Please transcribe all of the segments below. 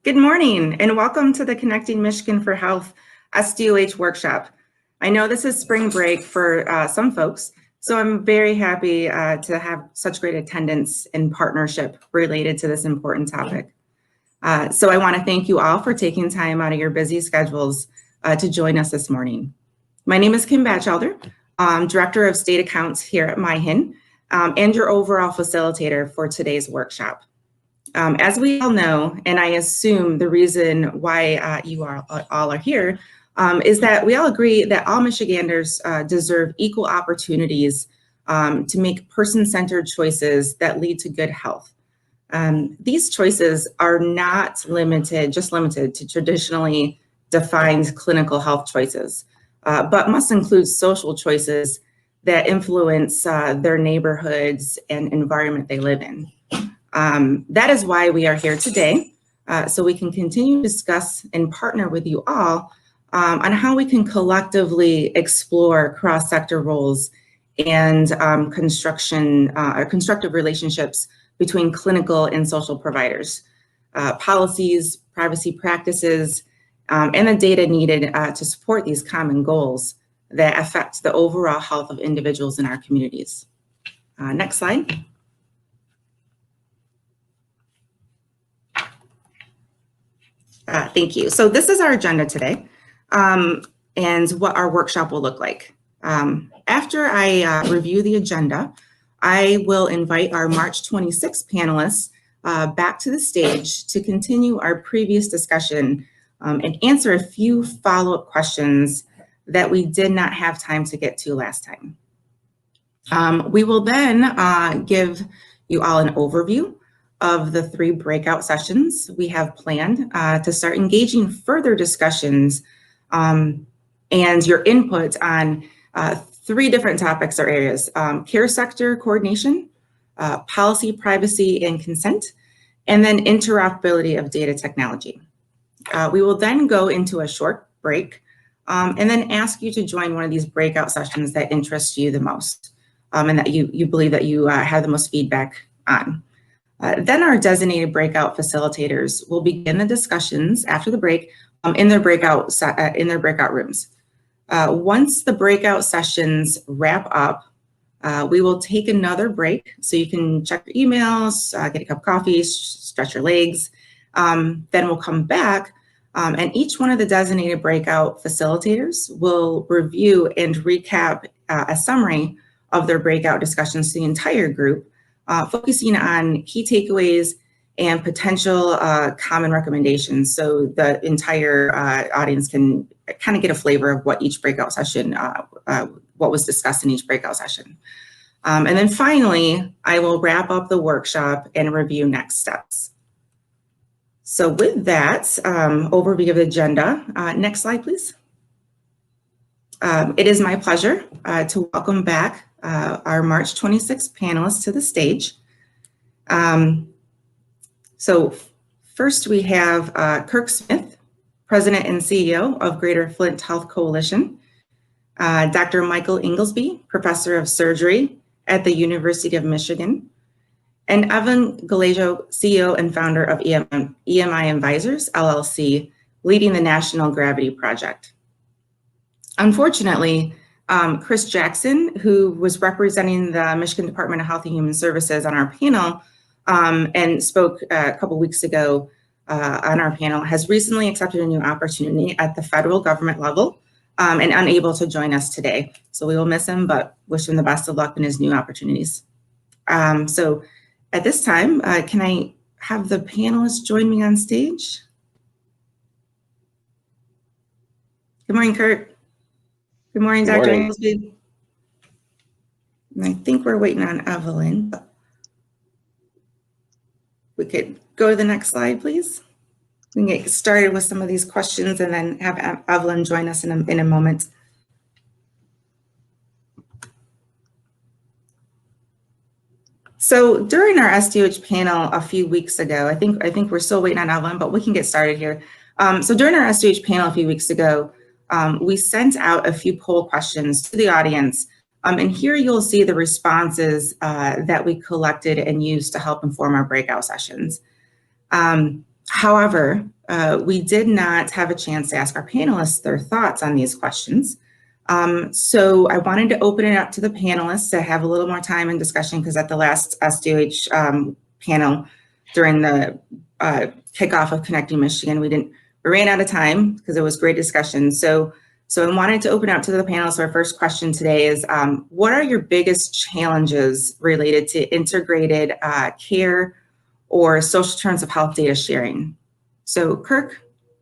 Good morning and welcome to the Connecting Michigan for Health SDoH workshop. I know this is spring break for some folks, so I'm very happy to have such great attendance and partnership related to this important topic. So I want to thank you all for taking time out of your busy schedules to join us this morning. My name is Kim Batchelder, Director of State Accounts here at MyHIN, and your overall facilitator for today's workshop. As we all know, and I assume the reason why you all are here is that we all agree that all Michiganders deserve equal opportunities to make person-centered choices that lead to good health. These choices are not limited to traditionally defined clinical health choices, but must include social choices that influence their neighborhoods and environment they live in. That is why we are here today, so we can continue to discuss and partner with you all on how we can collectively explore cross-sector roles and constructive relationships between clinical and social providers, policies, privacy practices, and the data needed to support these common goals that affect the overall health of individuals in our communities. Next slide. Thank you. So this is our agenda today and what our workshop will look like. After I review the agenda, I will invite our March 26 panelists back to the stage to continue our previous discussion and answer a few follow-up questions that we did not have time to get to last time. We will then give you all an overview of the 3 breakout sessions we have planned to start engaging further discussions and your input on 3 different topics or areas: care sector coordination, policy, privacy, and consent, and then interoperability of data technology. We will then go into a short break and then ask you to join one of these breakout sessions that interests you the most and that you believe that you have the most feedback on. Then our designated breakout facilitators will begin the discussions after the break in their breakout rooms. Once the breakout sessions wrap up, we will take another break so you can check your emails, get a cup of coffee, stretch your legs. Then we'll come back and each one of the designated breakout facilitators will review and recap a summary of their breakout discussions to the entire group, focusing on key takeaways and potential common recommendations, so the entire audience can kind of get a flavor of what each breakout session, what was discussed in each breakout session. And then finally, I will wrap up the workshop and review next steps. So with that overview of the agenda, next slide, please. It is my pleasure to welcome back our March 26th panelists to the stage. So first we have Kirk Smith, President and CEO of Greater Flint Health Coalition, Dr. Michael Inglesby, Professor of Surgery at the University of Michigan, and Evan Galejo, CEO and founder of EMI Advisors, LLC, leading the National Gravity Project. Unfortunately, Chris Jackson, who was representing the Michigan Department of Health and Human Services on our panel and spoke a couple weeks ago on our panel, has recently accepted a new opportunity at the federal government level and unable to join us today. So we will miss him, but wish him the best of luck in his new opportunities. So at this time, can I have the panelists join me on stage? Good morning, Kurt. Good morning, Dr. Inglesby. And I think we're waiting on Evelyn. We could go to the next slide, please. We can get started with some of these questions and then have Evelyn join us in a moment. So during our SDoH panel a few weeks ago, I think we're still waiting on Evelyn, but we can get started here. So during our SDoH panel a few weeks ago, we sent out a few poll questions to the audience, and here you'll see the responses that we collected and used to help inform our breakout sessions. However, we did not have a chance to ask our panelists their thoughts on these questions. So I wanted to open it up to the panelists to have a little more time in discussion, because at the last SDoH panel during the kickoff of Connecting Michigan, we ran out of time because it was great discussion. So I wanted to open up to the panelists. Our first question today is, what are your biggest challenges related to integrated care or social terms of health data sharing? So Kirk,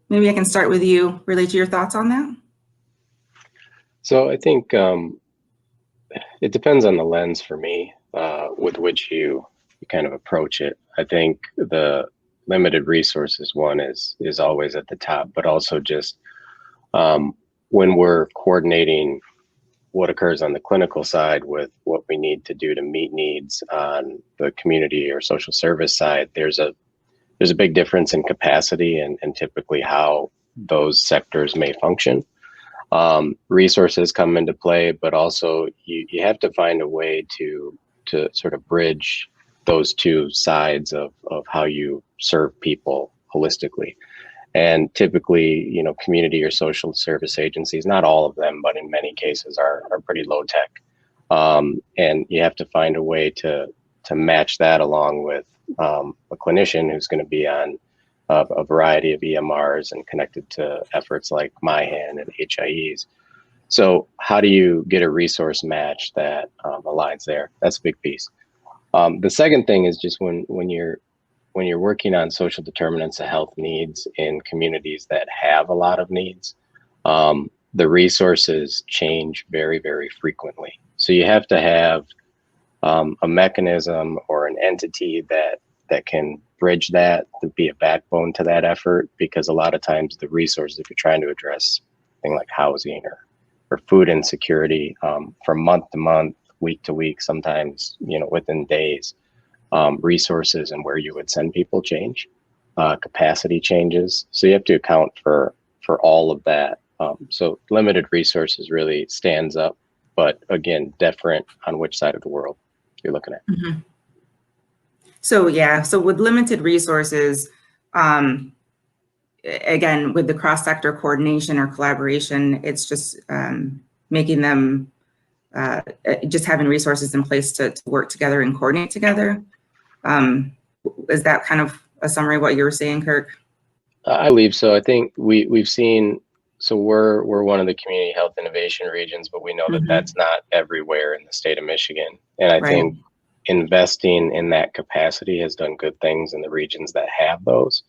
maybe I can start with you, relate to your thoughts on that. So I think it depends on the lens for me with which you kind of approach it. I think the limited resources one is always at the top, but also just when we're coordinating what occurs on the clinical side with what we need to do to meet needs on the community or social service side, there's a big difference in capacity and typically how those sectors may function. Resources come into play, but also you have to find a way to sort of bridge those two sides of how you serve people holistically. And typically, community or social service agencies, not all of them, but in many cases are pretty low tech. And you have to find a way to match that along with a clinician who's going to be on a variety of EMRs and connected to efforts like MyHand and HIEs. So how do you get a resource match that aligns there? That's a big piece. The second thing is just when you're working on social determinants of health needs in communities that have a lot of needs, the resources change very, very frequently. So you have to have a mechanism or an entity that can bridge that, to be a backbone to that effort, because a lot of times the resources, if you're trying to address things like housing or food insecurity, from month to month, week to week, sometimes within days, resources and where you would send people change, capacity changes. So you have to account for all of that. So limited resources really stands up, but again, different on which side of the world you're looking at. Mm-hmm. So with limited resources, again, with the cross-sector coordination or collaboration, it's just making them, just having resources in place to work together and coordinate together. Is that kind of a summary of what you were saying, Kirk? I believe so. I think we've seen, so we're one of the community health innovation regions, but we know that that's not everywhere in the state of Michigan. And I think investing in that capacity has done good things in the regions that have those.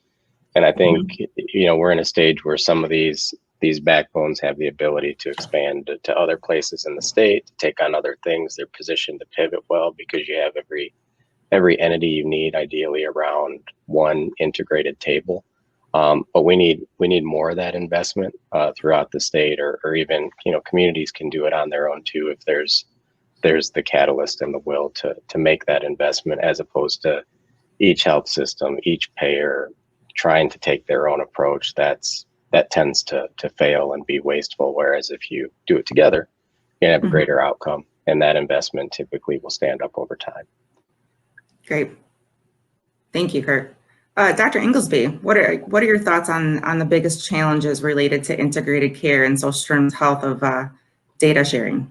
And I think, we're in a stage where some of these backbones have the ability to expand to other places in the state, to take on other things. They're positioned to pivot well because you have every entity you need ideally around one integrated table. But we need more of that investment throughout the state, or even, communities can do it on their own too, if there's the catalyst and the will to make that investment, as opposed to each health system, each payer trying to take their own approach. That tends to fail and be wasteful. Whereas if you do it together, you can have a greater outcome, and that investment typically will stand up over time. Great. Thank you, Kirk. Dr. Inglesby, what are your thoughts on the biggest challenges related to integrated care and social terms health of data sharing?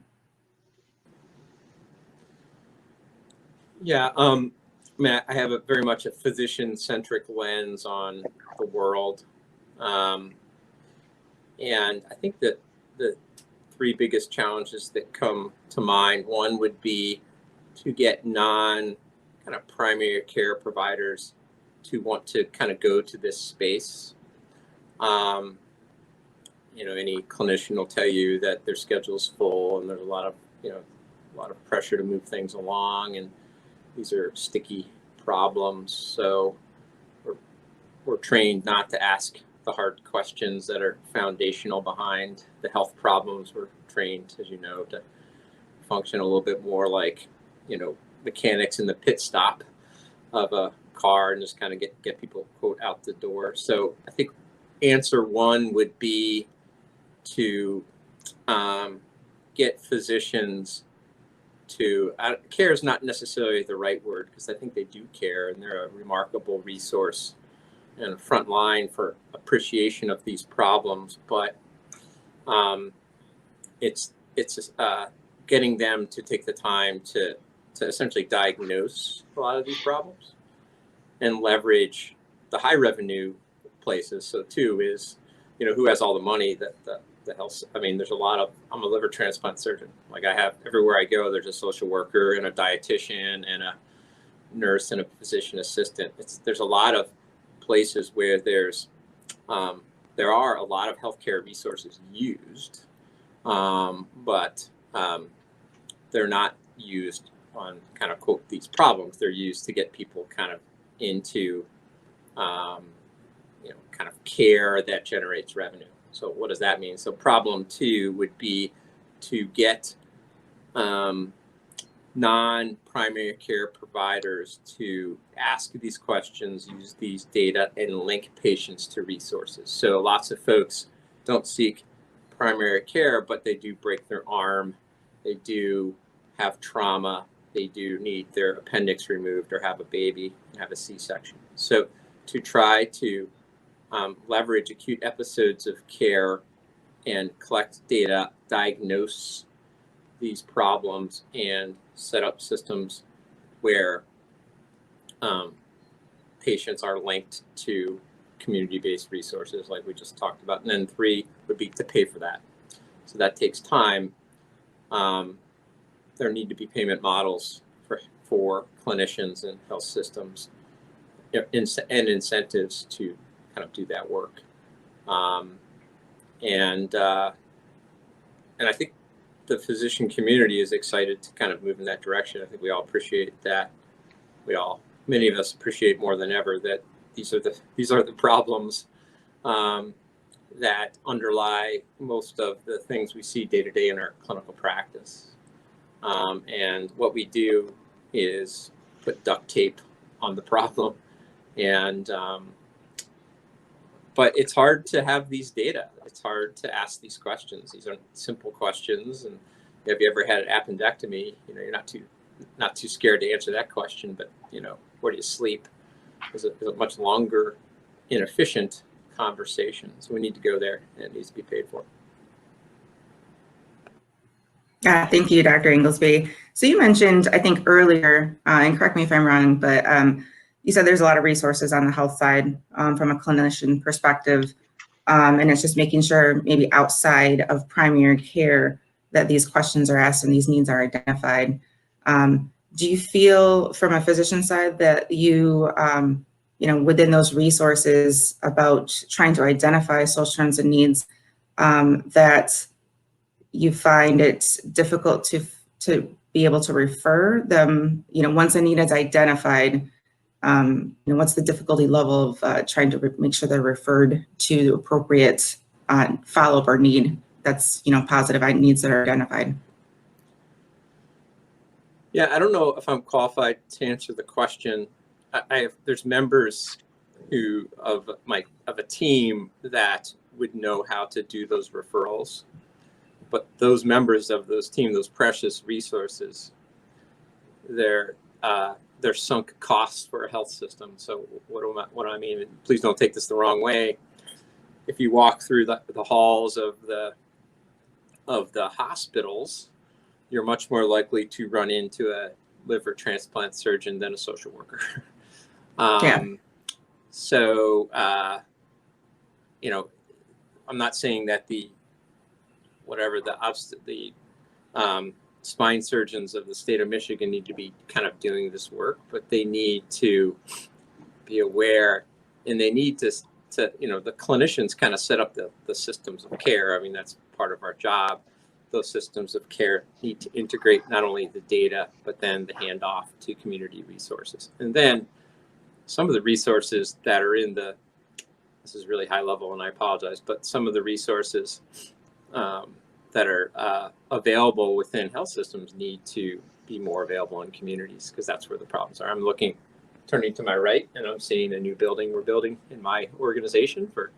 Yeah, I have very much a physician-centric lens on the world. And I think that the three biggest challenges that come to mind, one would be to get kind of primary care providers to want to kind of go to this space. Any clinician will tell you that their schedule's full and there's a lot of pressure to move things along, and these are sticky problems. So we're trained not to ask the hard questions that are foundational behind the health problems. We're trained, as you know, to function a little bit more like, mechanics in the pit stop of a car and just kind of get people, quote, out the door. So I think answer one would be to get physicians to, care is not necessarily the right word, because I think they do care and they're a remarkable resource and a front line for appreciation of these problems, but it's getting them to take the time to essentially diagnose a lot of these problems and leverage the high revenue places. So too is, who has all the money that the health, I mean, there's a lot of, I'm a liver transplant surgeon. Like I have, everywhere I go, there's a social worker and a dietitian and a nurse and a physician assistant. There's a lot of places where there are a lot of healthcare resources used, but they're not used on kind of quote these problems. They're used to get people kind of into kind of care that generates revenue. So what does that mean? So problem 2 would be to get non-primary care providers to ask these questions, use these data, and link patients to resources. So lots of folks don't seek primary care, but they do break their arm, they do have trauma, they do need their appendix removed or have a baby and have a C-section. So to try to leverage acute episodes of care and collect data, diagnose these problems, and set up systems where patients are linked to community-based resources like we just talked about. And then 3 would be to pay for that. So that takes time. There need to be payment models for clinicians and health systems and incentives to kind of do that work. And I think the physician community is excited to kind of move in that direction. I think we all appreciate that. Many of us appreciate more than ever that these are the problems that underlie most of the things we see day to day in our clinical practice. And what we do is put duct tape on the problem. And but it's hard to have these data. It's hard to ask these questions. These aren't simple questions. And have you ever had an appendectomy? You're not too scared to answer that question. But where do you sleep? Is a much longer, inefficient conversation. So we need to go there, and it needs to be paid for. Thank you, Dr. Inglesby. So you mentioned, I think earlier, and correct me if I'm wrong, but you said there's a lot of resources on the health side from a clinician perspective, and it's just making sure maybe outside of primary care that these questions are asked and these needs are identified. Do you feel from a physician side that you, within those resources about trying to identify social trends and needs, that you find it difficult to be able to refer them, once a need is identified, what's the difficulty level of trying to make sure they're referred to the appropriate follow-up or need that's, positive needs that are identified? Yeah, I don't know if I'm qualified to answer the question. There's members of a team that would know how to do those referrals, but those members of those team, those precious resources, they're sunk costs for a health system. So what do I mean? Please don't take this the wrong way. If you walk through the halls of the hospitals, you're much more likely to run into a liver transplant surgeon than a social worker. So, I'm not saying that the spine surgeons of the state of Michigan need to be kind of doing this work, but they need to be aware, and they need to the clinicians kind of set up the systems of care. I mean, that's part of our job. Those systems of care need to integrate not only the data, but then the handoff to community resources. And then some of the resources that are this is really high level and I apologize, but some of the resources that are available within health systems need to be more available in communities, because that's where the problems are. I'm turning to my right, and I'm seeing a new building we're building in my organization for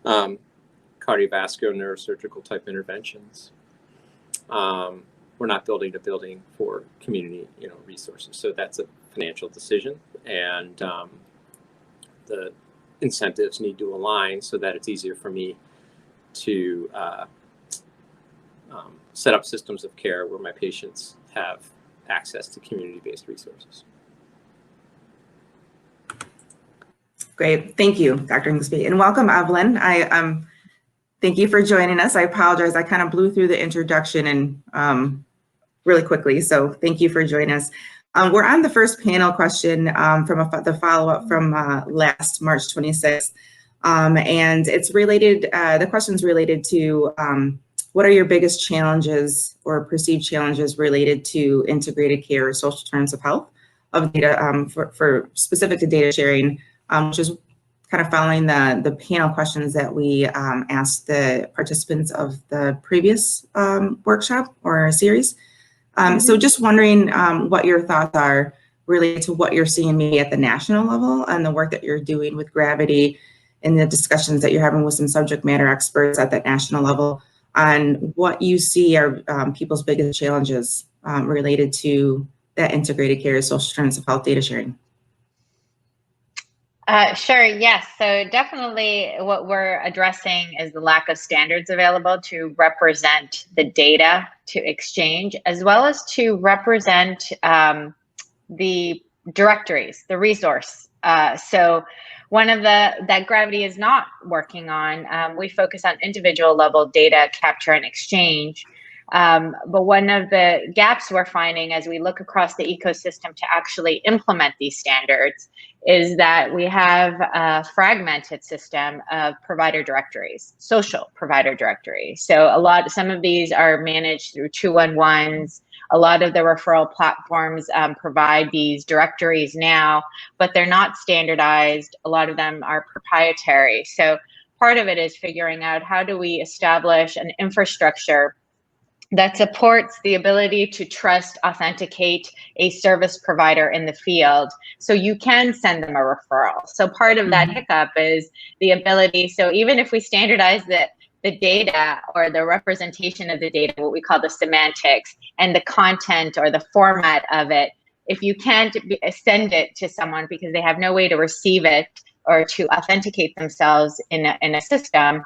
cardiovascular neurosurgical type interventions. We're not building a building for community, resources. So that's a financial decision, and the incentives need to align so that it's easier for me to set up systems of care where my patients have access to community-based resources. Great, thank you, Dr. Inglesby, and welcome, Evelyn. Thank you for joining us. I apologize, I kind of blew through the introduction and really quickly, so thank you for joining us. We're on the first panel question from the follow-up from last March 26th, and it's related. The question's related to what are your biggest challenges or perceived challenges related to integrated care or social determinants of health of data for specific to data sharing, which is kind of following the panel questions that we asked the participants of the previous workshop or series. So just wondering what your thoughts are related to what you're seeing maybe at the national level and the work that you're doing with Gravity and the discussions that you're having with some subject matter experts at that national level on what you see are people's biggest challenges related to that integrated care, social determinants of health data sharing. Sure, yes. So definitely what we're addressing is the lack of standards available to represent the data to exchange, as well as to represent the directories, the resource. So one of that Gravity is not working on, we focus on individual level data capture and exchange. But one of the gaps we're finding as we look across the ecosystem to actually implement these standards is that we have a fragmented system of provider directories, social provider directories. So some of these are managed through 211s. A lot of the referral platforms provide these directories now, but they're not standardized. A lot of them are proprietary. So part of it is figuring out how do we establish an infrastructure that supports the ability to trust, authenticate a service provider in the field so you can send them a referral. So part of that hiccup is the ability, so even if we standardize the data or the representation of the data, what we call the semantics and the content or the format of it, if you can't send it to someone because they have no way to receive it or to authenticate themselves in a system,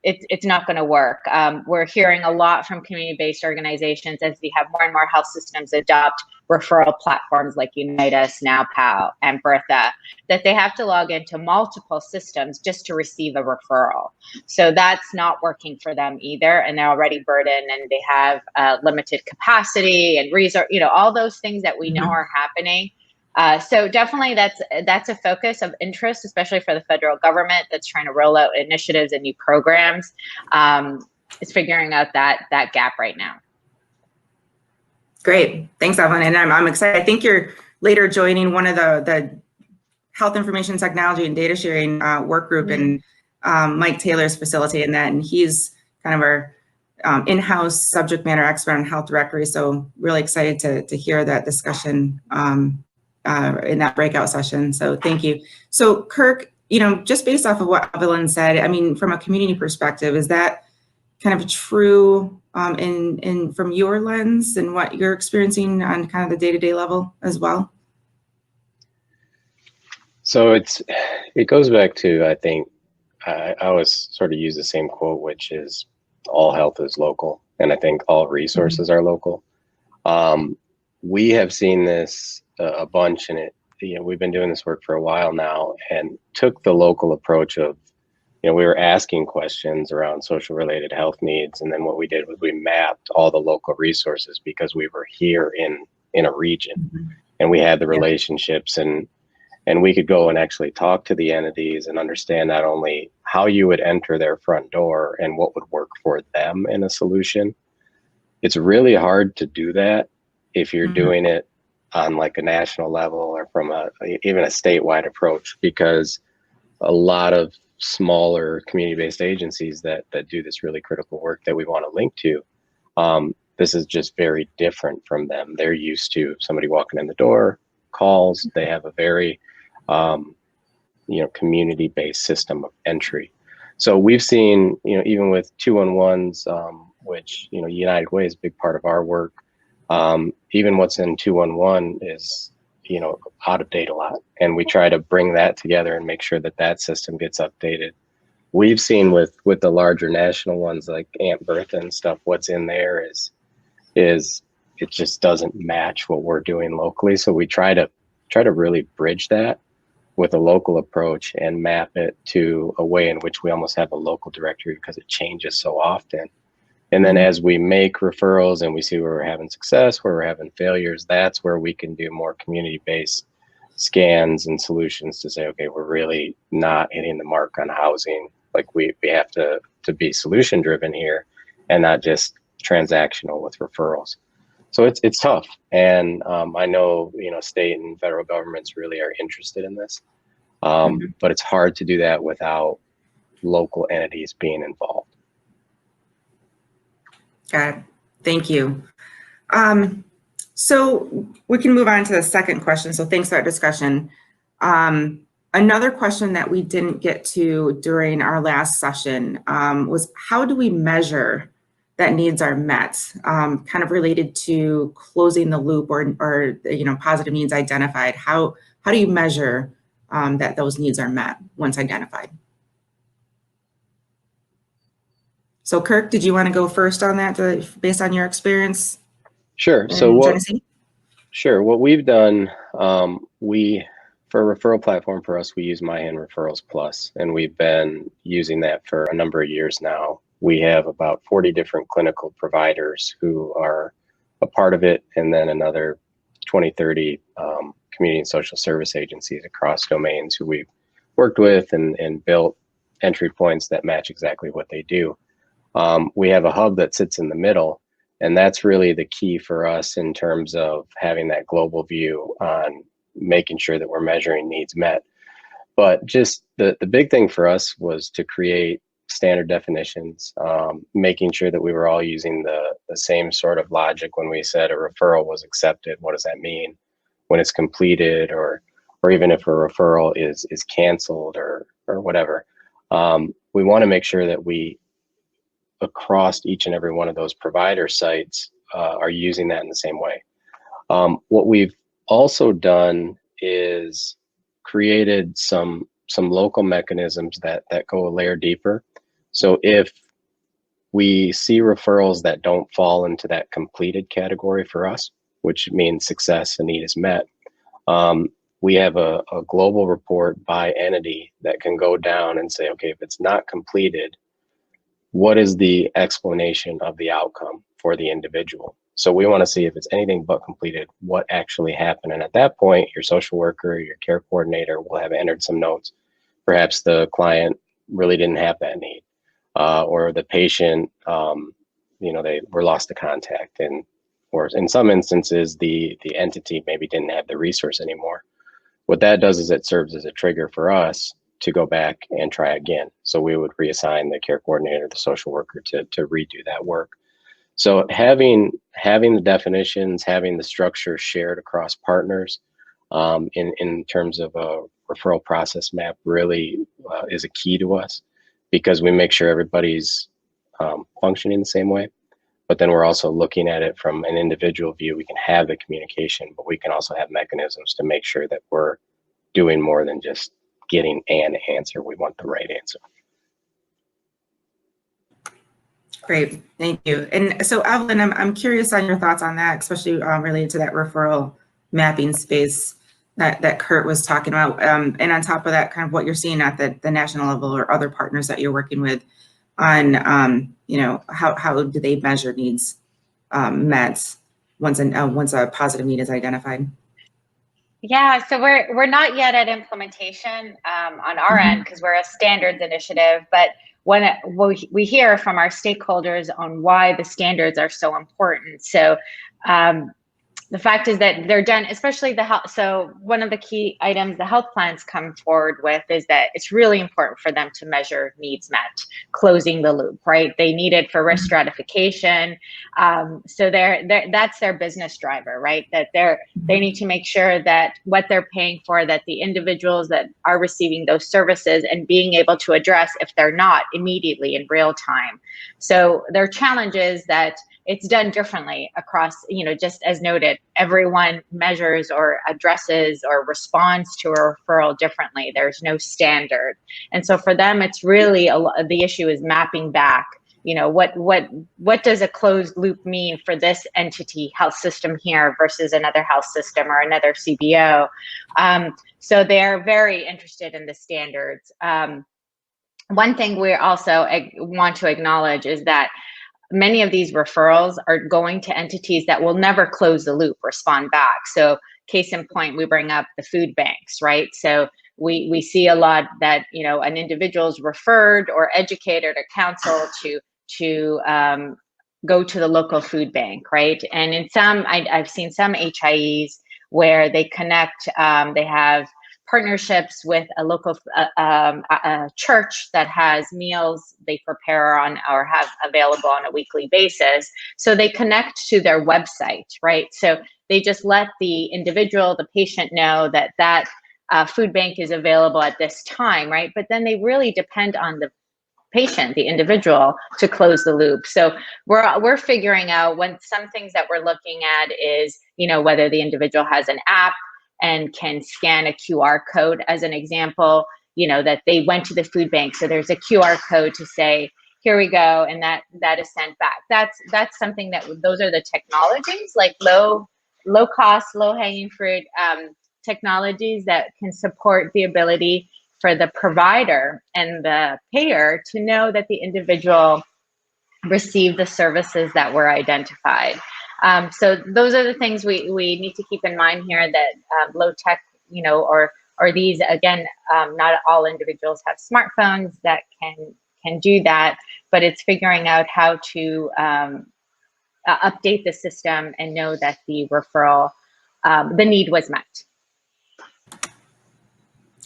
it's not going to work. We're hearing a lot from community-based organizations as we have more and more health systems adopt referral platforms like Unitas, NowPal, and Bertha, that they have to log into multiple systems just to receive a referral. So that's not working for them either, and they're already burdened, and they have limited capacity and resource, all those things that we know are happening. So definitely that's a focus of interest, especially for the federal government that's trying to roll out initiatives and new programs, is figuring out that gap right now. Great, thanks, Evelyn, and I'm excited. I think you're later joining one of the health information technology and data sharing work group, and Mike Taylor's facilitating that, and he's kind of our in-house subject matter expert on health directory, so really excited to hear that discussion in that breakout session, so thank you. So Kirk, just based off of what Evelyn said, I mean, from a community perspective, is that kind of true from your lens and what you're experiencing on kind of the day-to-day level as well? So it goes back to, I think, I always sort of use the same quote, which is all health is local, and I think all resources are local. We have seen this a bunch, and we've been doing this work for a while now, and took the local approach of, we were asking questions around social related health needs, and then what we did was we mapped all the local resources because we were here in a region, and we had the relationships, and we could go and actually talk to the entities and understand not only how you would enter their front door and what would work for them in a solution. It's really hard to do that if you're doing it on like a national level or from even a statewide approach, because a lot of smaller community-based agencies that do this really critical work that we want to link to, this is just very different from them. They're used to somebody walking in the door, calls. They have a very community-based system of entry. So we've seen, even with 211s, which, United Way is a big part of our work. Even what's in 211 is out of date a lot. And we try to bring that together and make sure that that system gets updated. We've seen with the larger national ones like Aunt Bertha and stuff, what's in there is it just doesn't match what we're doing locally. So we try to really bridge that with a local approach and map it to a way in which we almost have a local directory because it changes so often. And then as we make referrals and we see where we're having success, where we're having failures, that's where we can do more community-based scans and solutions to say, okay, we're really not hitting the mark on housing. Like we have to be solution driven here and not just transactional with referrals. So it's tough. And I know, state and federal governments really are interested in this, but it's hard to do that without local entities being involved. Got it. Thank you. So we can move on to the second question. So thanks for that discussion. Another question that we didn't get to during our last session was how do we measure that needs are met, kind of related to closing the loop or positive needs identified. How do you measure that those needs are met once identified? So Kirk, did you want to go first on that based on your experience? Sure. So what we've done, for a referral platform for us, we use MyHand Referrals Plus, and we've been using that for a number of years now. We have about 40 different clinical providers who are a part of it, and then another 20, 30 community and social service agencies across domains who we've worked with and built entry points that match exactly what they do. We have a hub that sits in the middle, and that's really the key for us in terms of having that global view on making sure that we're measuring needs met. But just the big thing for us was to create standard definitions, making sure that we were all using the same sort of logic when we said a referral was accepted. What does that mean when it's completed, or even if a referral is canceled or whatever? We want to make sure that we, across each and every one of those provider sites, are using that in the same way. What we've also done is created some local mechanisms that go a layer deeper. So if we see referrals that don't fall into that completed category for us, which means success and need is met, we have a global report by entity that can go down and say, okay, if it's not completed, what is the explanation of the outcome for the individual? So we want to see if it's anything but completed, what actually happened. And at that point, your social worker, your care coordinator will have entered some notes. Perhaps the client really didn't have that need, or the patient, they were lost to contact, or in some instances, the entity maybe didn't have the resource anymore. What that does is it serves as a trigger for us to go back and try again. So we would reassign the care coordinator, the social worker to redo that work. So having the definitions, having the structure shared across partners in terms of a referral process map really is a key to us, because we make sure everybody's functioning the same way. But then we're also looking at it from an individual view. We can have the communication, but we can also have mechanisms to make sure that we're doing more than just getting an answer. We want the right answer. Great, thank you. And so Evelyn, I'm curious on your thoughts on that, especially related to that referral mapping space that Kurt was talking about. And on top of that, kind of what you're seeing at the national level or other partners that you're working with on, how do they measure needs met once a positive need is identified? Yeah, so we're not yet at implementation on our end because we're a standards initiative, but when we hear from our stakeholders on why the standards are so important. So the fact is that they're done, especially the health. So one of the key items the health plans come forward with is that it's really important for them to measure needs met, closing the loop, right? They need it for risk stratification. So that's their business driver, right? That they need to make sure that what they're paying for, that the individuals that are receiving those services and being able to address if they're not immediately in real time. So their challenge is that it's done differently across, just as noted, everyone measures or addresses or responds to a referral differently. There's no standard. And so for them, it's really the issue is mapping back. What does a closed loop mean for this entity health system here versus another health system or another CBO? So they're very interested in the standards. One thing we also want to acknowledge is that many of these referrals are going to entities that will never close the loop, respond back. So case in point, we bring up the food banks, right? So we see a lot that, an individual's referred or educated or counseled to go to the local food bank, right? And in some, I've seen some HIEs where they connect, they have partnerships with a local a church that has meals they prepare on or have available on a weekly basis. So they connect to their website, right? So they just let the individual, the patient know that food bank is available at this time, right? But then they really depend on the patient, the individual, to close the loop. So we're figuring out when some things that we're looking at is, whether the individual has an app and can scan a QR code as an example, that they went to the food bank. So there's a QR code to say, here we go, and that is sent back. That's something those are the technologies, like low cost, low hanging fruit technologies that can support the ability for the provider and the payer to know that the individual received the services that were identified. So those are the things we need to keep in mind here, that low tech, or these, again, not all individuals have smartphones that can do that, but it's figuring out how to update the system and know that the referral, the need was met.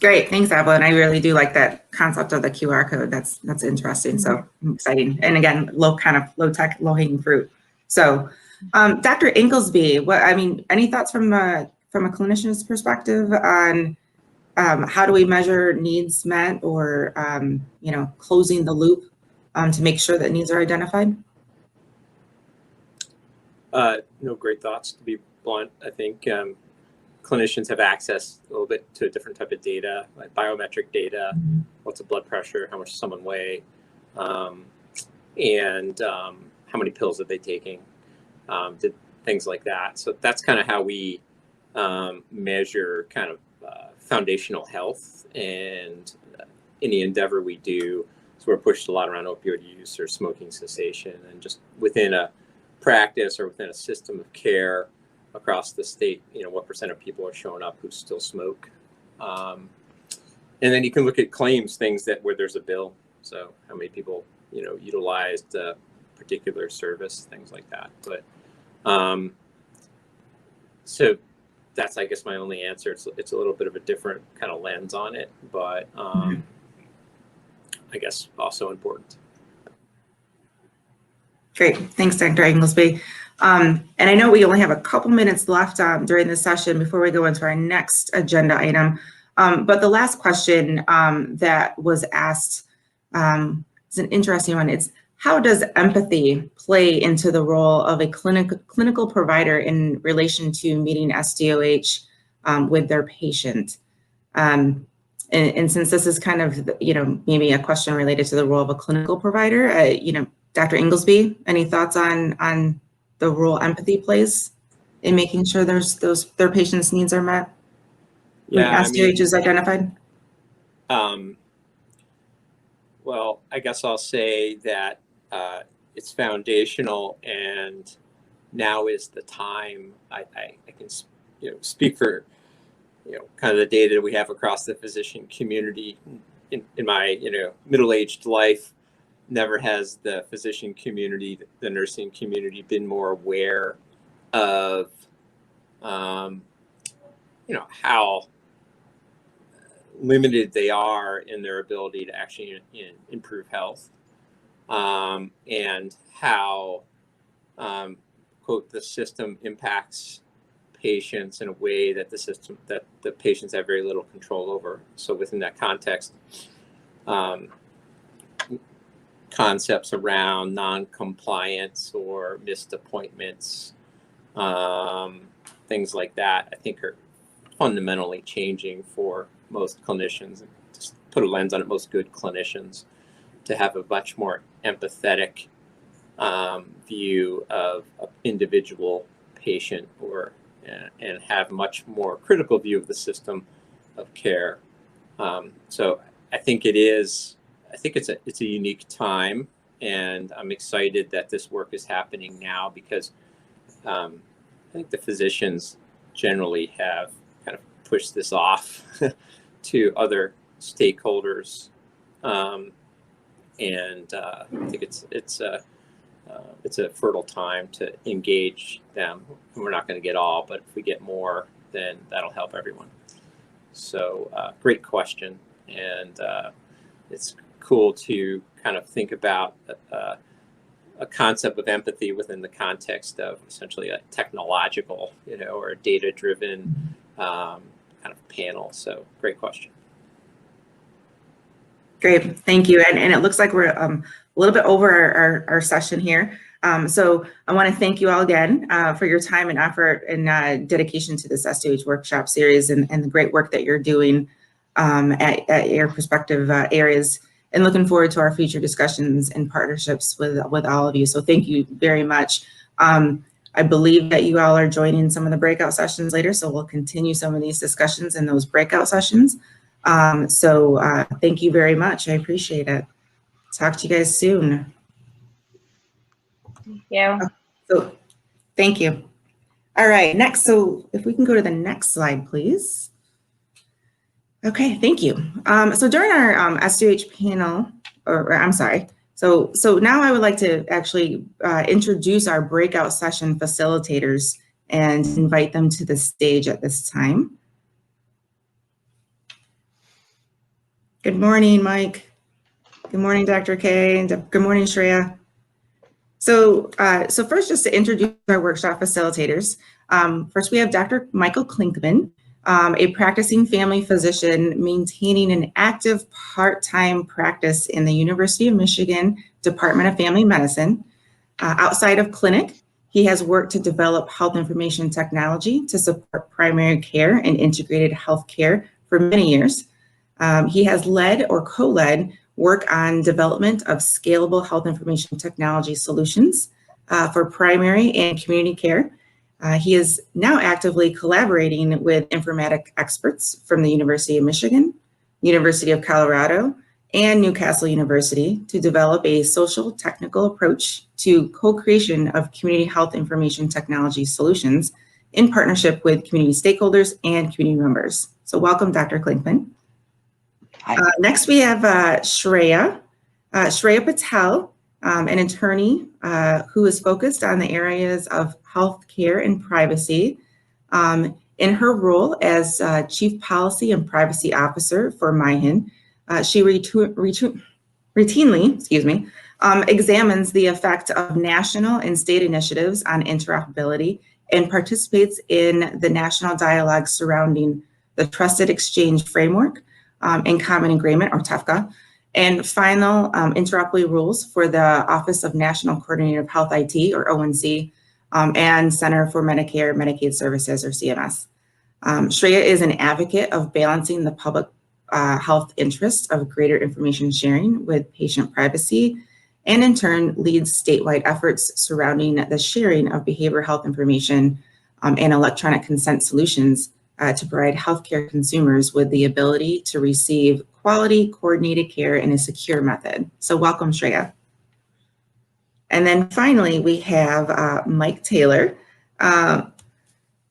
Great, thanks, Evelyn. I really do like that concept of the QR code. That's interesting. So exciting. And again, low tech, low hanging fruit. So, Dr. Inglesby, any thoughts from a clinician's perspective on how do we measure needs met or closing the loop to make sure that needs are identified? No, great thoughts, to be blunt. I think clinicians have access a little bit to a different type of data, like biometric data, what's the blood pressure, how much does someone weigh, and how many pills are they taking, things like that. So that's kind of how we measure kind of foundational health, and any endeavor we do. So we're pushed a lot around opioid use or smoking cessation, and just within a practice or within a system of care across the state, what % of people are showing up who still smoke. And then you can look at claims, things where there's a bill. So how many people, utilized a particular service, things like that. But so that's, I guess, my only answer. It's a little bit of a different kind of lens on it, but I guess also important. Great, thanks, Dr. Inglesby. And I know we only have a couple minutes left during this session before we go into our next agenda item. But the last question that was asked is an interesting one. It's, how does empathy play into the role of a clinical provider in relation to meeting SDoH with their patient? And since this is kind of, maybe a question related to the role of a clinical provider, Dr. Inglesby, any thoughts on the role empathy plays in making sure their patients' needs are met when SDoH is identified? Well, I guess I'll say that it's foundational, and now is the time. I can speak for kind of the data that we have across the physician community. In my middle-aged life, never has the physician community, the nursing community, been more aware of how limited they are in their ability to actually improve health, and how quote, the system impacts patients in a way that the patients have very little control over. So within that context, concepts around non-compliance or missed appointments, things like that, I think are fundamentally changing for most clinicians. And just put a lens on it, most good clinicians, to have a much more empathetic view of an individual patient, and have much more critical view of the system of care. So I think it's a unique time, and I'm excited that this work is happening now, because I think the physicians generally have kind of pushed this off to other stakeholders, and I think it's a fertile time to engage them. We're not going to get all, but if we get more, then that'll help everyone. So great question, and it's cool to kind of think about a concept of empathy within the context of essentially a technological, or a data-driven kind of panel. So great question. Great, thank you. And it looks like we're a little bit over our session here. So I want to thank you all again for your time and effort and dedication to this SDoH workshop series, and the great work that you're doing at your respective areas, and looking forward to our future discussions and partnerships with all of you. So thank you very much. I believe that you all are joining some of the breakout sessions later, so we'll continue some of these discussions in those breakout sessions. So thank you very much. I appreciate it. Talk to you guys soon. Yeah. So thank you. All right, next, so if we can go to the next slide, please. Okay, thank you. So during our SDoH panel, or I'm sorry, so now I would like to actually introduce our breakout session facilitators and invite them to the stage at this time. Good morning, Mike. Good morning, Dr. Kay, and good morning, Shreya. So first, just to introduce our workshop facilitators. First, we have Dr. Michael Klinkman, a practicing family physician maintaining an active part-time practice in the University of Michigan Department of Family Medicine. Outside of clinic, he has worked to develop health information technology to support primary care and integrated health care for many years. He has led or co-led work on development of scalable health information technology solutions for primary and community care. He is now actively collaborating with informatic experts from the University of Michigan, University of Colorado, and Newcastle University to develop a social technical approach to co-creation of community health information technology solutions in partnership with community stakeholders and community members. So welcome, Dr. Klinkman. Next, we have Shreya Patel, an attorney who is focused on the areas of healthcare and privacy. In her role as Chief Policy and Privacy Officer for MyHIN, she routinely, examines the effect of national and state initiatives on interoperability and participates in the national dialogue surrounding the Trusted Exchange Framework and Common Agreement, or TEFCA, and final interoperability rules for the Office of National Coordinator of Health IT, or ONC, and Center for Medicare Medicaid Services, or CMS. Shreya is an advocate of balancing the public health interests of greater information sharing with patient privacy, and in turn leads statewide efforts surrounding the sharing of behavioral health information and electronic consent solutions to provide healthcare consumers with the ability to receive quality coordinated care in a secure method. So welcome, Shreya. And then finally, we have Mike Taylor.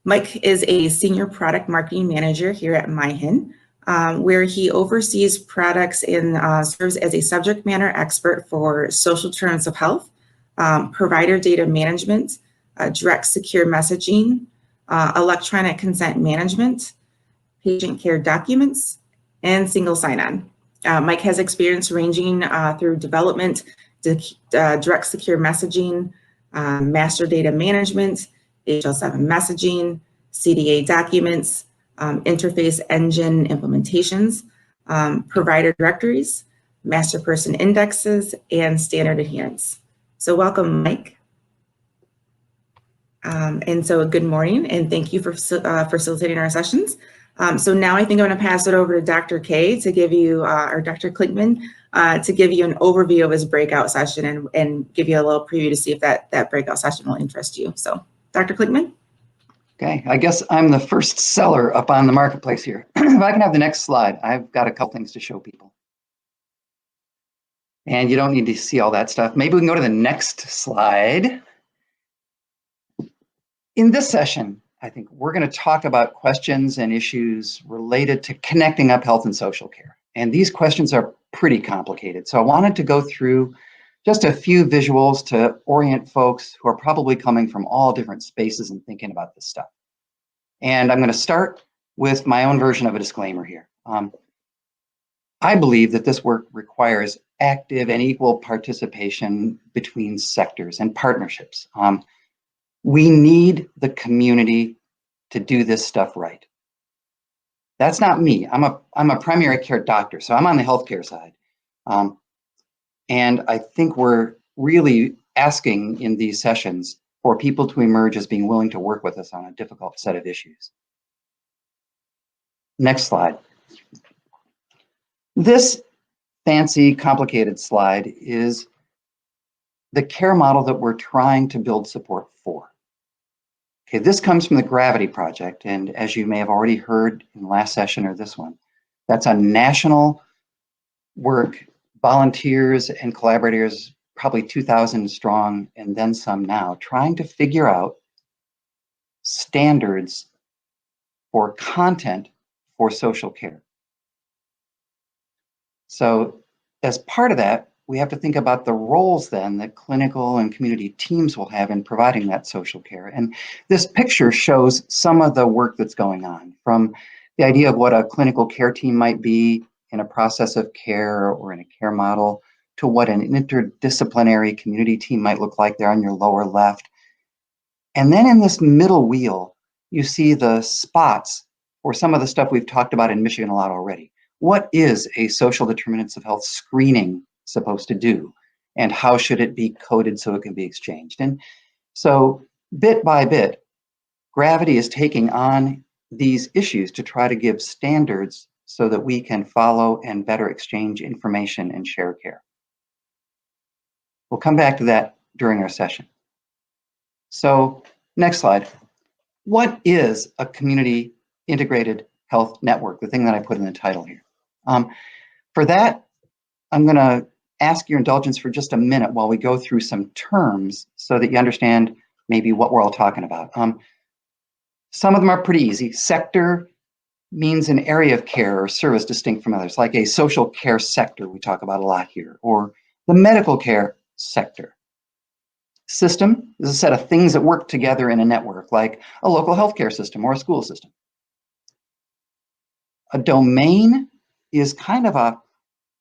Mike is a senior product marketing manager here at MyHIN, where he oversees products and serves as a subject matter expert for social determinants of health, provider data management, direct secure messaging, electronic consent management, patient care documents, and single sign-on. Mike has experience ranging through development, direct secure messaging, master data management, HL7 messaging, CDA documents, interface engine implementations, provider directories, master person indexes, and standard adherence. So welcome, Mike. And so good morning, and thank you for facilitating our sessions. So now I think I'm going to pass it over to Dr. K to give you, or Dr. Klinkman, to give you an overview of his breakout session and give you a little preview to see if that breakout session will interest you. So Dr. Klinkman. Okay, I guess I'm the first seller up on the marketplace here. If I can have the next slide, I've got a couple things to show people. And you don't need to see all that stuff. Maybe we can go to the next slide. In this session, I think we're going to talk about questions and issues related to connecting up health and social care. And these questions are pretty complicated. So I wanted to go through just a few visuals to orient folks who are probably coming from all different spaces and thinking about this stuff. And I'm going to start with my own version of a disclaimer here. I believe that this work requires active and equal participation between sectors and partnerships. We need the community to do this stuff right. That's not me. I'm a primary care doctor, so I'm on the healthcare side. And I think we're really asking in these sessions for people to emerge as being willing to work with us on a difficult set of issues. Next slide. This fancy, complicated slide is the care model that we're trying to build support for. Okay, this comes from the Gravity Project, and as you may have already heard in the last session or this one, that's a national work, volunteers and collaborators, probably 2,000 strong and then some now, trying to figure out standards for content for social care. So as part of that, we have to think about the roles then that clinical and community teams will have in providing that social care. And this picture shows some of the work that's going on, from the idea of what a clinical care team might be in a process of care or in a care model, to what an interdisciplinary community team might look like there on your lower left. And then in this middle wheel, you see the spots for some of the stuff we've talked about in Michigan a lot already. What is a social determinants of health screening supposed to do? And how should it be coded so it can be exchanged? And so bit by bit, Gravity is taking on these issues to try to give standards so that we can follow and better exchange information and share care. We'll come back to that during our session. So next slide. What is a community integrated health network? The thing that I put in the title here. For that, I'm going to ask your indulgence for just a minute while we go through some terms so that you understand maybe what we're all talking about. Some of them are pretty easy. Sector means an area of care or service distinct from others, like a social care sector we talk about a lot here, or the medical care sector. System is a set of things that work together in a network, like a local healthcare system or a school system. A domain is kind of a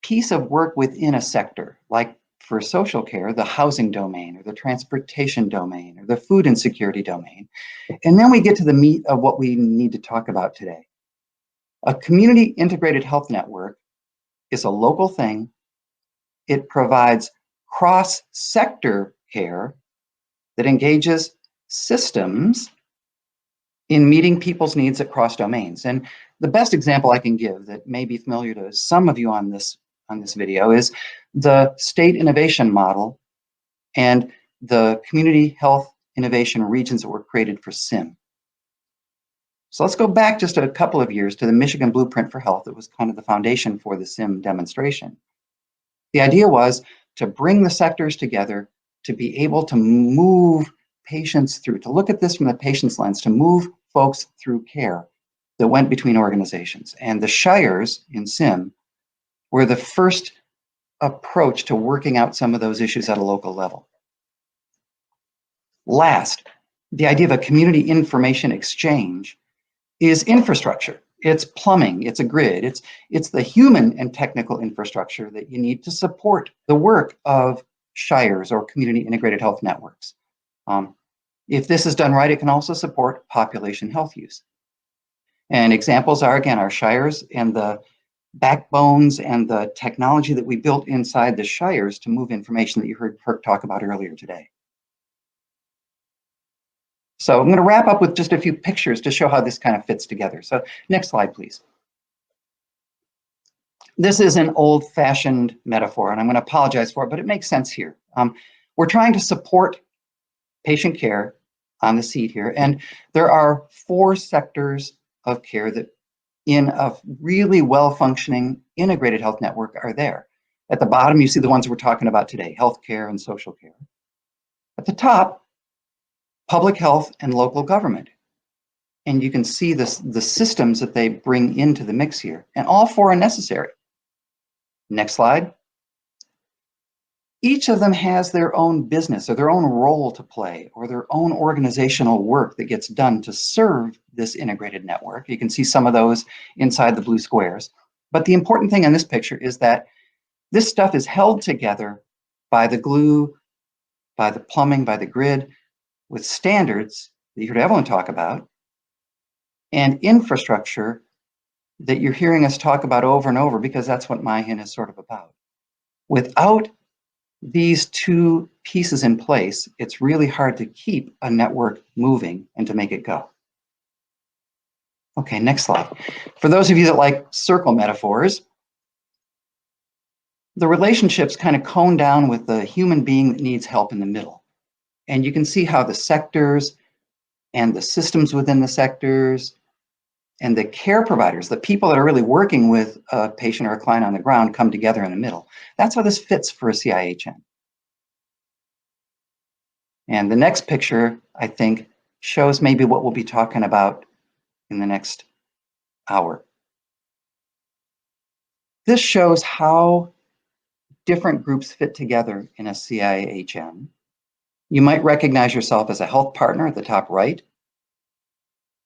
piece of work within a sector, like for social care, the housing domain or the transportation domain or the food insecurity domain. And then we get to the meat of what we need to talk about today. A community integrated health network is a local thing. It provides cross-sector care that engages systems in meeting people's needs across domains. And the best example I can give that may be familiar to some of you on this video is the state innovation model and the community health innovation regions that were created for SIM. So let's go back just a couple of years to the Michigan Blueprint for Health. That was kind of the foundation for the SIM demonstration. The idea was to bring the sectors together to be able to move patients through, to look at this from the patient's lens, to move folks through care that went between organizations. And the shires in SIM were the first approach to working out some of those issues at a local level. Last, the idea of a community information exchange is infrastructure. It's plumbing, it's a grid, it's the human and technical infrastructure that you need to support the work of shires or community integrated health networks. If this is done right, it can also support population health use. And examples are, again, our shires and the backbones and the technology that we built inside the shires to move information that you heard Kirk talk about earlier today. So I'm going to wrap up with just a few pictures to show how this kind of fits together. So next slide, please. This is an old-fashioned metaphor, and I'm going to apologize for it, but it makes sense here. We're trying to support patient care on the seat here, and there are 4 sectors of care that in a really well-functioning integrated health network are there. At the bottom, you see the ones we're talking about today, healthcare and social care. At the top, public health and local government. And you can see the systems that they bring into the mix here, and all 4 are necessary. Next slide. Each of them has their own business or their own role to play or their own organizational work that gets done to serve this integrated network. You can see some of those inside the blue squares. But the important thing in this picture is that this stuff is held together by the glue, by the plumbing, by the grid, with standards that you heard Evelyn talk about, and infrastructure that you're hearing us talk about over and over, because that's what MyHIN is sort of about. Without these 2 pieces in place, it's really hard to keep a network moving and to make it go. Okay, next slide. For those of you that like circle metaphors, the relationships kind of cone down with the human being that needs help in the middle. And you can see how the sectors and the systems within the sectors and the care providers, the people that are really working with a patient or a client on the ground, come together in the middle. That's how this fits for a CIHN. And the next picture, I think, shows maybe what we'll be talking about in the next hour. This shows how different groups fit together in a CIHN. You might recognize yourself as a health partner at the top right,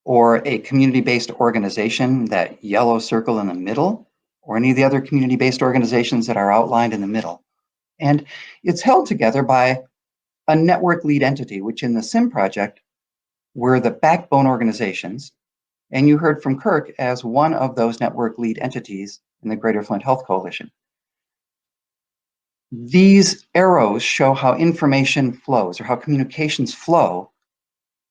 or a community-based organization, that yellow circle in the middle, or any of the other community-based organizations that are outlined in the middle. And it's held together by a network lead entity, which in the SIM project were the backbone organizations. And you heard from Kirk as one of those network lead entities in the Greater Flint Health Coalition. These arrows show how information flows, or how communications flow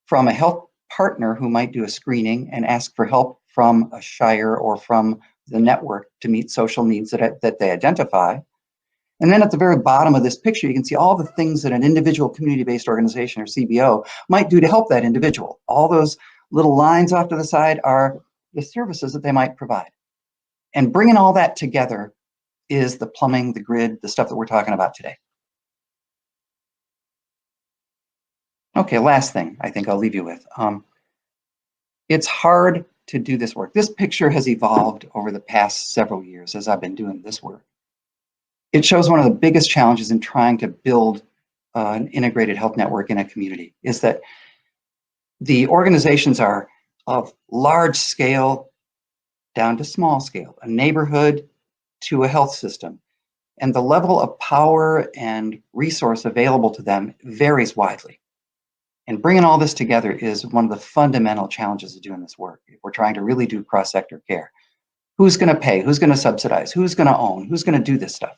from a health partner who might do a screening and ask for help from a shire or from the network to meet social needs that they identify. And then at the very bottom of this picture, you can see all the things that an individual community-based organization or CBO might do to help that individual. All those little lines off to the side are the services that they might provide. And bringing all that together is the plumbing, the grid, the stuff that we're talking about today. Okay, last thing I think I'll leave you with. It's hard to do this work. This picture has evolved over the past several years as I've been doing this work. It shows one of the biggest challenges in trying to build an integrated health network in a community is that the organizations are of large scale down to small scale, a neighborhood to a health system. And the level of power and resource available to them varies widely. And bringing all this together is one of the fundamental challenges of doing this work. If we're trying to really do cross-sector care, who's going to pay? Who's going to subsidize? Who's going to own? Who's going to do this stuff?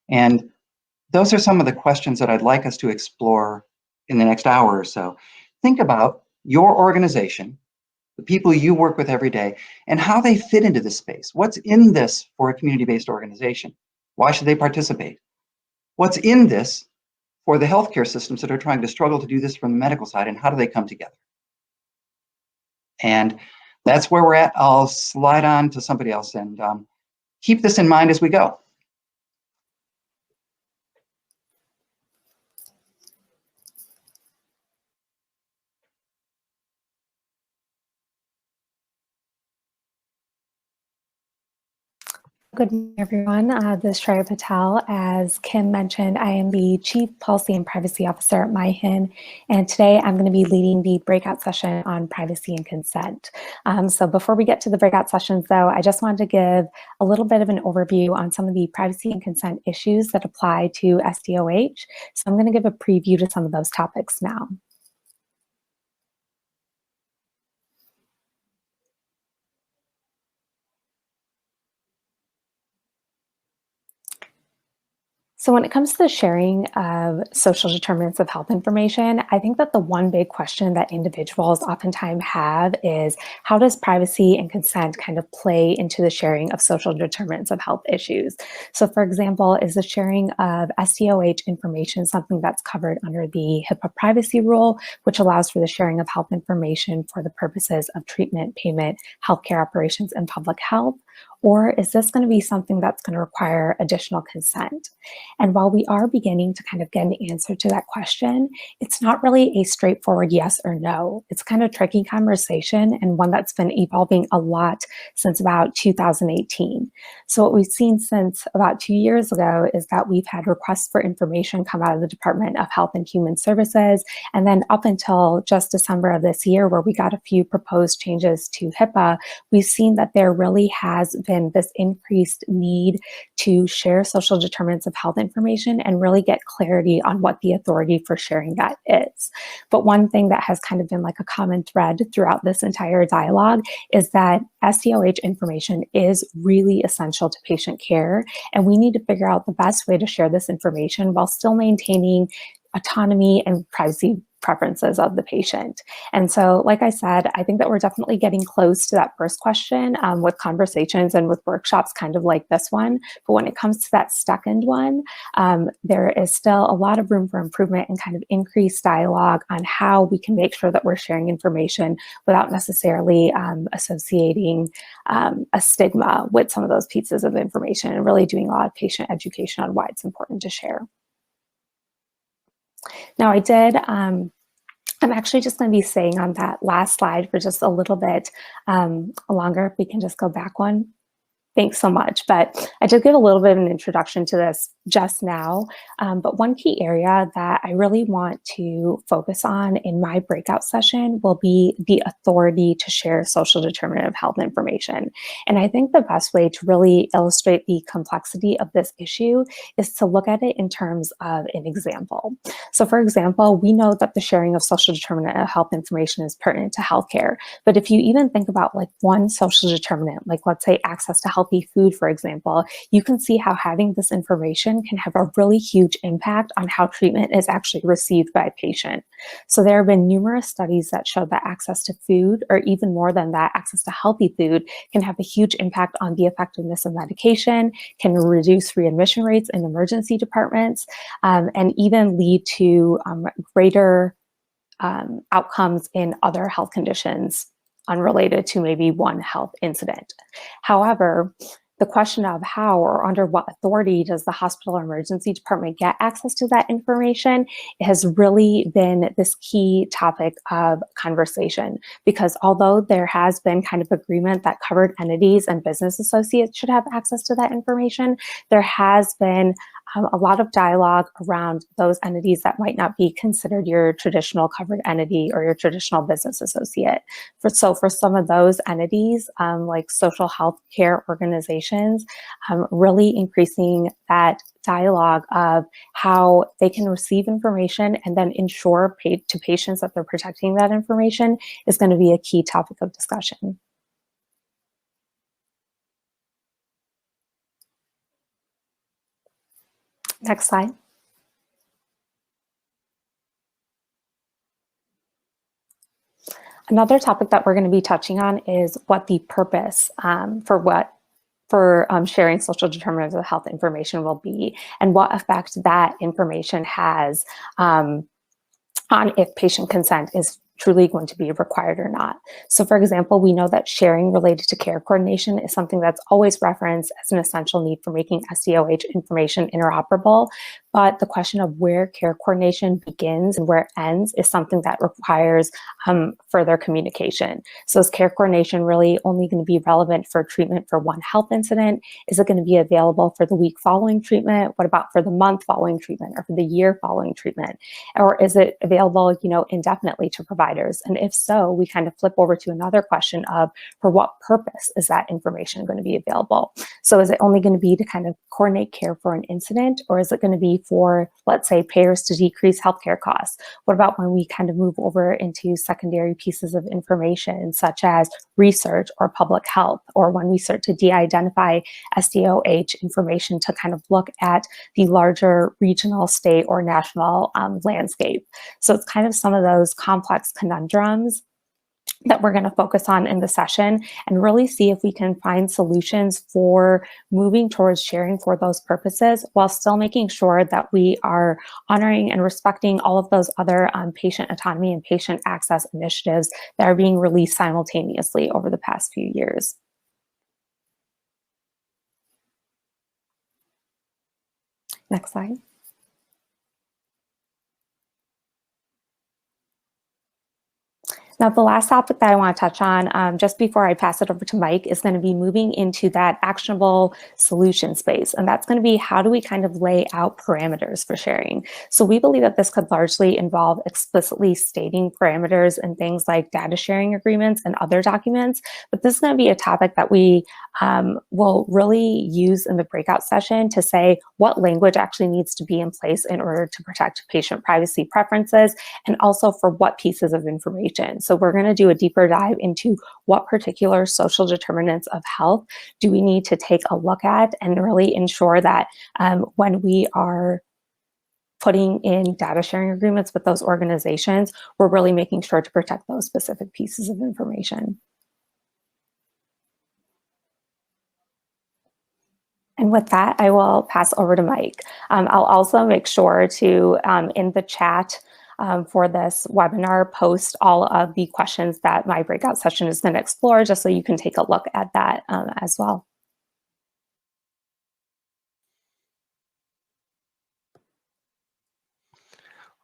And those are some of the questions that I'd like us to explore in the next hour or so. Think about your organization, the people you work with every day, and how they fit into this space. What's in this for a community-based organization? Why should they participate? What's in this for the healthcare systems that are trying to struggle to do this from the medical side, and how do they come together? And that's where we're at. I'll slide on to somebody else, and keep this in mind as we go. Good morning, everyone. This is Shreya Patel. As Kim mentioned, I am the Chief Policy and Privacy Officer at MyHIN, and today I'm going to be leading the breakout session on privacy and consent. So before we get to the breakout sessions, though, I just wanted to give a little bit of an overview on some of the privacy and consent issues that apply to SDoH. So I'm going to give a preview to some of those topics now. So when it comes to the sharing of social determinants of health information, I think that the one big question that individuals oftentimes have is, how does privacy and consent kind of play into the sharing of social determinants of health issues? So for example, is the sharing of SDoH information something that's covered under the HIPAA privacy rule, which allows for the sharing of health information for the purposes of treatment, payment, healthcare operations, and public health? Or is this going to be something that's going to require additional consent? And while we are beginning to kind of get an answer to that question, it's not really a straightforward yes or no. It's kind of a tricky conversation, and one that's been evolving a lot since about 2018. So what we've seen since about 2 years ago is that we've had requests for information come out of the Department of Health and Human Services, and then up until just December of this year, where we got a few proposed changes to HIPAA, we've seen that there really has been this increased need to share social determinants of health information and really get clarity on what the authority for sharing that is. But one thing that has kind of been like a common thread throughout this entire dialogue is that SDoH information is really essential to patient care, and we need to figure out the best way to share this information while still maintaining autonomy and privacy preferences of the patient. And so, like I said, I think that we're definitely getting close to that first question with conversations and with workshops kind of like this one. But when it comes to that second one, there is still a lot of room for improvement and kind of increased dialogue on how we can make sure that we're sharing information without necessarily associating a stigma with some of those pieces of information, and really doing a lot of patient education on why it's important to share. Now I'm actually just going to be staying on that last slide for just a little bit longer. If we can just go back one. Thanks so much. But I did give a little bit of an introduction to this just now. But one key area that I really want to focus on in my breakout session will be the authority to share social determinant of health information. And I think the best way to really illustrate the complexity of this issue is to look at it in terms of an example. So for example, we know that the sharing of social determinant of health information is pertinent to healthcare. But if you even think about like one social determinant, like let's say access to healthy food, for example, you can see how having this information can have a really huge impact on how treatment is actually received by a patient. So there have been numerous studies that show that access to food, or even more than that, access to healthy food, can have a huge impact on the effectiveness of medication, can reduce readmission rates in emergency departments, and even lead to greater outcomes in other health conditions unrelated to maybe one health incident. However, the question of how or under what authority does the hospital or emergency department get access to that information has really been this key topic of conversation, because although there has been kind of agreement that covered entities and business associates should have access to that information, there has been a lot of dialogue around those entities that might not be considered your traditional covered entity or your traditional business associate. So for some of those entities, like social health care organizations, really increasing that dialogue of how they can receive information and then ensure to patients that they're protecting that information is going to be a key topic of discussion. Next slide. Another topic that we're going to be touching on is what the purpose for sharing social determinants of health information will be, and what effect that information has on if patient consent is truly going to be required or not. So for example, we know that sharing related to care coordination is something that's always referenced as an essential need for making SDoH information interoperable. But the question of where care coordination begins and where it ends is something that requires further communication. So is care coordination really only going to be relevant for treatment for one health incident? Is it going to be available for the week following treatment? What about for the month following treatment, or for the year following treatment? Or is it available, indefinitely to providers? And if so, we kind of flip over to another question of, for what purpose is that information going to be available? So is it only going to be to kind of coordinate care for an incident, or is it going to be for, let's say, payers to decrease healthcare costs? What about when we kind of move over into secondary pieces of information, such as research or public health, or when we start to de-identify SDoH information to kind of look at the larger regional, state, or national landscape? So it's kind of some of those complex conundrums that we're going to focus on in the session and really see if we can find solutions for moving towards sharing for those purposes while still making sure that we are honoring and respecting all of those other patient autonomy and patient access initiatives that are being released simultaneously over the past few years. Next slide. Now, the last topic that I want to touch on, just before I pass it over to Mike, is going to be moving into that actionable solution space. And that's going to be, how do we kind of lay out parameters for sharing? So we believe that this could largely involve explicitly stating parameters in things like data sharing agreements and other documents. But this is going to be a topic that we will really use in the breakout session to say what language actually needs to be in place in order to protect patient privacy preferences, and also for what pieces of information. So we're going to do a deeper dive into what particular social determinants of health do we need to take a look at, and really ensure that when we are putting in data sharing agreements with those organizations, we're really making sure to protect those specific pieces of information. And with that, I will pass over to Mike. I'll also make sure to, in the chat for this webinar, post all of the questions that my breakout session is going to explore, just so you can take a look at that as well.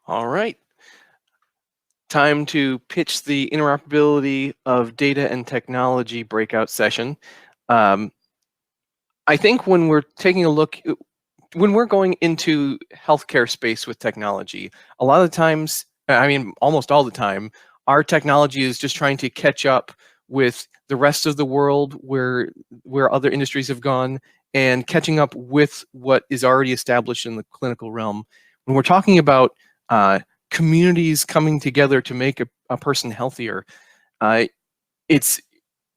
All right. Time to pitch the interoperability of data and technology breakout session. I think when we're taking a look, when we're going into healthcare space with technology, a lot of the times, I mean, almost all the time, our technology is just trying to catch up with the rest of the world where other industries have gone, and catching up with what is already established in the clinical realm. When we're talking about communities coming together to make a person healthier,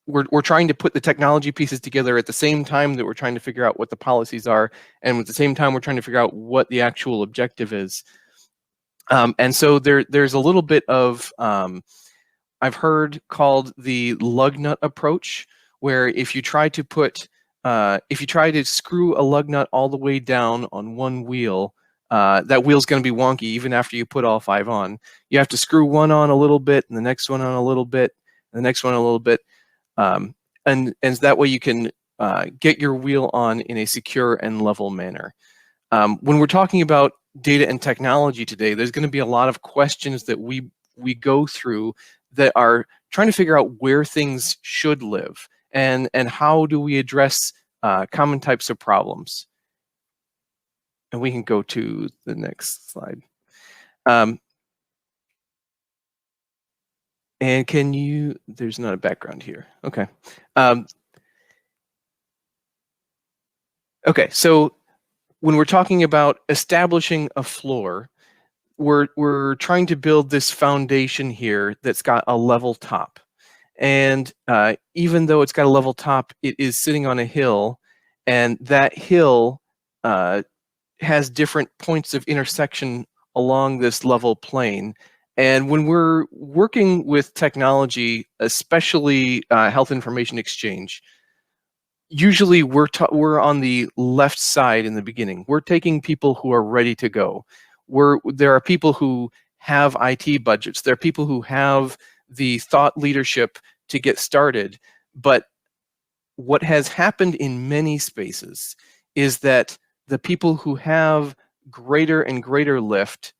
we're trying to put the technology pieces together at the same time that we're trying to figure out what the policies are, and at the same time we're trying to figure out what the actual objective is. And so there's a little bit of, I've heard called the lug nut approach, where if you try to put, if you try to screw a lug nut all the way down on one wheel, that wheel's going to be wonky even after you put all 5 on. You have to screw one on a little bit, and the next one on a little bit, and the next one a little bit. And that way you can get your wheel on in a secure and level manner. When we're talking about data and technology today, there's going to be a lot of questions that we go through that are trying to figure out where things should live, and how do we address common types of problems. And we can go to the next slide. And can you, there's not a background here. Okay. Okay, so when we're talking about establishing a floor, we're trying to build this foundation here that's got a level top. And even though it's got a level top, it is sitting on a hill, and that hill has different points of intersection along this level plane. And when we're working with technology, especially health information exchange, usually we're on the left side in the beginning. We're taking people who are ready to go. There are people who have IT budgets. There are people who have the thought leadership to get started. But what has happened in many spaces is that the people who have greater and greater lift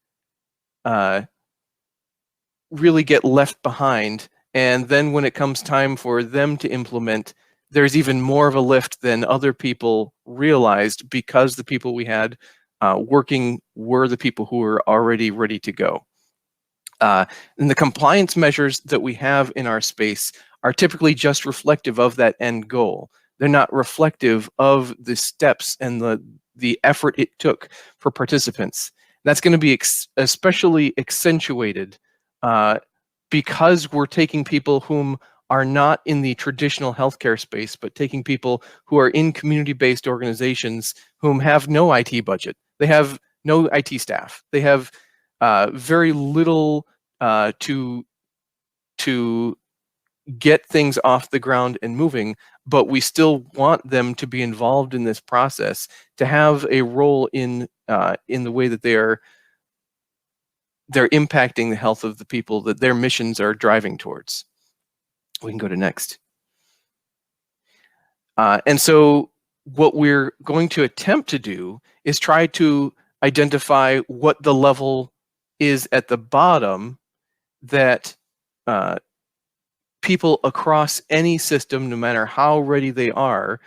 really get left behind, and then when it comes time for them to implement, there's even more of a lift than other people realized, because the people we had working were the people who were already ready to go. And the compliance measures that we have in our space are typically just reflective of that end goal. They're not reflective of the steps and the effort it took for participants. That's going to be especially accentuated because we're taking people whom are not in the traditional healthcare space, but taking people who are in community-based organizations whom have no IT budget. They have no IT staff. They have very little to get things off the ground and moving, but we still want them to be involved in this process, to have a role in the way that they're impacting the health of the people that their missions are driving towards. We can go to next. And so what we're going to attempt to do is try to identify what the level is at the bottom that people across any system, no matter how ready they are,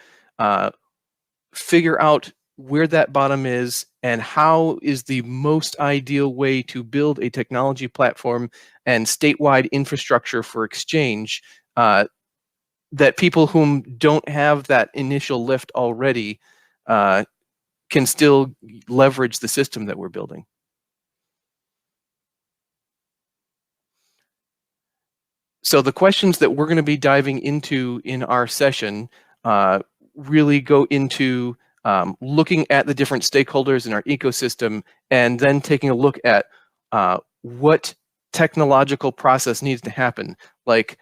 figure out where that bottom is and how is the most ideal way to build a technology platform and statewide infrastructure for exchange that people whom don't have that initial lift already can still leverage the system that we're building. So the questions that we're going to be diving into in our session really go into looking at the different stakeholders in our ecosystem and then taking a look at what technological process needs to happen, like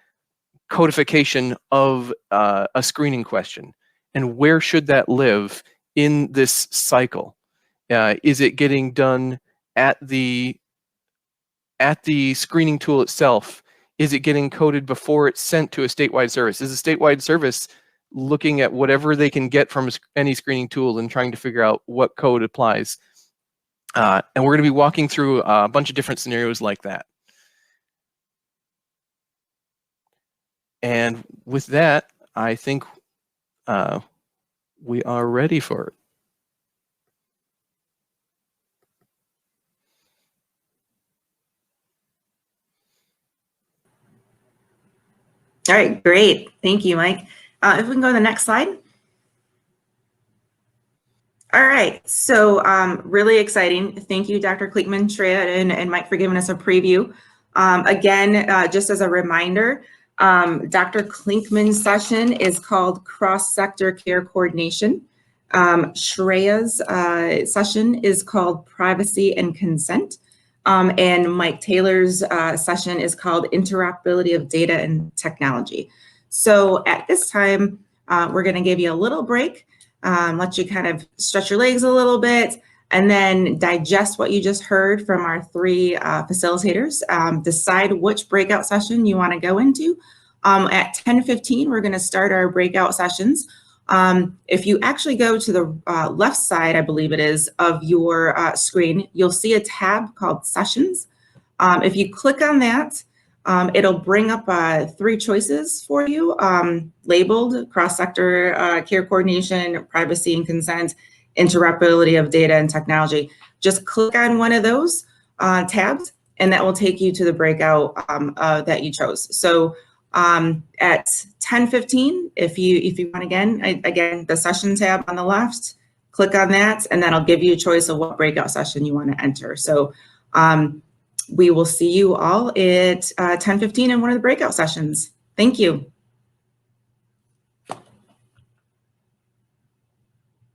codification of a screening question, and where should that live in this cycle? Is it getting done at the screening tool itself? Is it getting coded before it's sent to a statewide service? Is a statewide service looking at whatever they can get from any screening tool and trying to figure out what code applies? And we're going to be walking through a bunch of different scenarios like that. And with that, I think we are ready for it. All right, great. Thank you, Mike. If we can go to the next slide. All right, so really exciting. Thank you, Dr. Kleekman, Shreya, and Mike for giving us a preview. Again, just as a reminder, Dr. Kleekman's session is called Cross-Sector Care Coordination. Shreya's session is called Privacy and Consent. And Mike Taylor's session is called Interoperability of Data and Technology. So at this time, we're going to give you a little break, let you kind of stretch your legs a little bit, and then digest what you just heard from our three facilitators. Decide which breakout session you want to go into. At 10:15, we're going to start our breakout sessions. If you actually go to the left side, I believe it is, of your screen, you'll see a tab called Sessions. If you click on that, it'll bring up three choices for you, labeled Cross-Sector Care Coordination, Privacy and Consent, Interoperability of Data and Technology. Just click on one of those tabs, and that will take you to the breakout that you chose. So at 10:15, if you want again, the session tab on the left, click on that, and that'll give you a choice of what breakout session you want to enter. So we will see you all at 10:15 in one of the breakout sessions. Thank you.